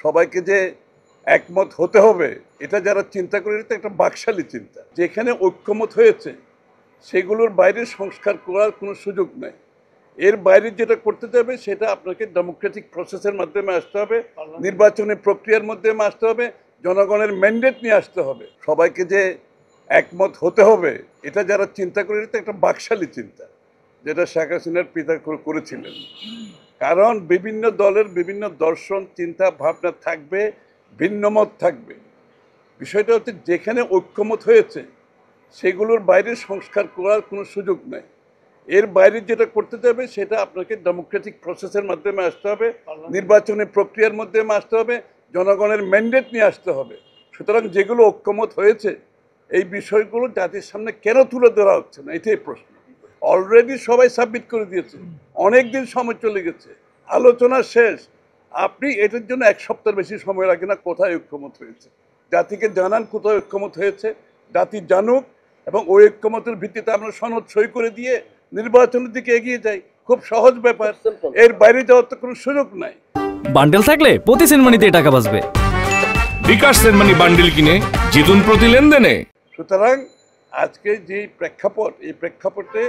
সবাইকে যে একমত হতে হবে এটা যারা চিন্তা করে এটা একটা বাকশালী চিন্তা। যেখানে ঐক্যমত হয়েছে সেগুলোর বাইরে সংস্কার করার কোনো সুযোগ নাই। এর বাইরে যেটা করতে যাবে সেটা আপনাকে ডেমোক্রেটিক প্রসেসের মাধ্যমে আসতে হবে, নির্বাচনী প্রক্রিয়ার মাধ্যমে আসতে হবে, জনগণের ম্যান্ডেট নিয়ে আসতে হবে। সবাইকে যে একমত হতে হবে এটা যারা চিন্তা করে এটা একটা বাকশালী চিন্তা, যেটা শেখ হাসিনার পিতা করেছিলেন। কারণ বিভিন্ন দলের বিভিন্ন দর্শন, চিন্তা ভাবনা থাকবে, ভিন্নমত থাকবে। বিষয়টা হচ্ছে যেখানে ঐক্যমত হয়েছে সেগুলোর বাইরে সংস্কার করার কোনো সুযোগ নাই। এর বাইরে যেটা করতে যাবে সেটা আপনাকে ডেমোক্রেটিক প্রসেসের মাধ্যমে আসতে হবে, নির্বাচনী প্রক্রিয়ার মাধ্যমে আসতে হবে, জনগণের ম্যান্ডেট নিয়ে আসতে হবে। সুতরাং যেগুলো ঐক্যমত হয়েছে এই বিষয়গুলো জাতির সামনে কেন তুলে ধরা হচ্ছে না, এটাই প্রশ্ন। অলরেডি সবাই সাবমিট করে দিয়েছে, অনেক দিন সময় চলে গেছে, আলোচনা শেষ। আপনি এটার জন্য এক সপ্তাহের বেশি সময় লাগে না। কোথায় ঐক্যমত হয়েছে জাতিকে জানান, কোথায় ঐক্যমত হয়েছে জাতি জানুক, এবং ওই ঐক্যমতের ভিত্তিতে আমরা সনদ সই করে দিয়ে নির্বাচনের দিকে এগিয়ে যাই। খুব সহজ ব্যাপার, এর বাইরে যাওয়ার তো কোনো সুযোগ নাই। বান্ডেল থাকলে প্রতি সেনমানিতে টাকা বাঁচবে। বিকাশ সেনমানি বান্ডেল কিনে জিতুন প্রতি লেনদেনে। সুতরাং আজকে যে প্রেক্ষাপট, এই প্রেক্ষাপটে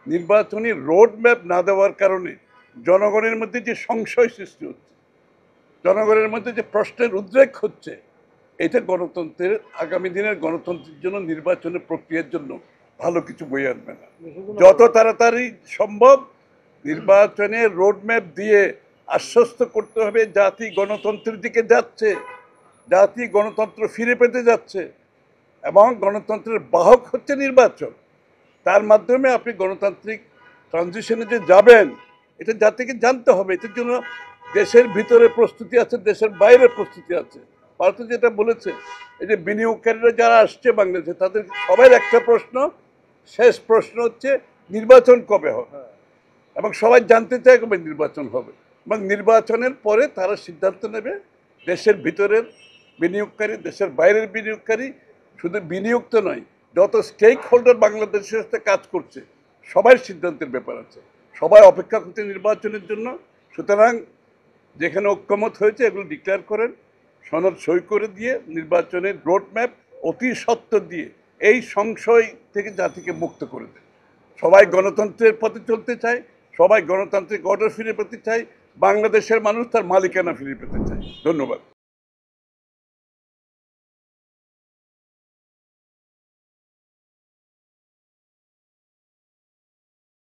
নির্বাচনী রোড ম্যাপ না দেওয়ার কারণে জনগণের মধ্যে যে সংশয় সৃষ্টি হচ্ছে, জনগণের মধ্যে যে প্রশ্নের উদ্রেক হচ্ছে, এটা গণতন্ত্রের, আগামী দিনের গণতন্ত্রের জন্য, নির্বাচনের প্রক্রিয়ার জন্য ভালো কিছু বয়ে আনবে না। যত তাড়াতাড়ি সম্ভব নির্বাচনে রোডম্যাপ দিয়ে আশ্বস্ত করতে হবে জাতি গণতন্ত্রের দিকে যাচ্ছে, জাতি গণতন্ত্র ফিরে পেতে যাচ্ছে, এবং গণতন্ত্রের বাহক হচ্ছে নির্বাচন। তার মাধ্যমে আপনি গণতান্ত্রিক ট্রানজিশনে যে যাবেন এটা জাতিকে জানতে হবে। এটার জন্য দেশের ভিতরে প্রস্তুতি আছে, দেশের বাইরে প্রস্তুতি আছে। ভারত যেটা বলেছে, এই যে বিনিয়োগকারীরা যারা আসছে বাংলাদেশে তাদের সবার একটা প্রশ্ন, শেষ প্রশ্ন হচ্ছে নির্বাচন কবে হবে, এবং সবাই জানতে চায় কবে নির্বাচন হবে, এবং নির্বাচনের পরে তারা সিদ্ধান্ত নেবে। দেশের ভিতরের বিনিয়োগকারী, দেশের বাইরের বিনিয়োগকারী, শুধু বিনিয়োগ তো নয়, যত স্টেক হোল্ডার বাংলাদেশের সাথে কাজ করছে সবাই সিদ্ধান্তের ব্যাপার আছে। সবাই অপেক্ষা করছে নির্বাচনের জন্য। সুতরাং যেখানে ঐক্যমত হয়েছে এগুলো ডিক্লেয়ার করেন, সনদ সই করে দিয়ে নির্বাচনের রোডম্যাপ অতি সত্বর দিয়ে এই সংশয় থেকে জাতিকে মুক্ত করে দেয়। সবাই গণতন্ত্রের পথে চলতে চায়, সবাই গণতান্ত্রিক অর্ডার ফিরে পেতে চায়, বাংলাদেশের মানুষ তার মালিকানা ফিরে পেতে চায়। ধন্যবাদ।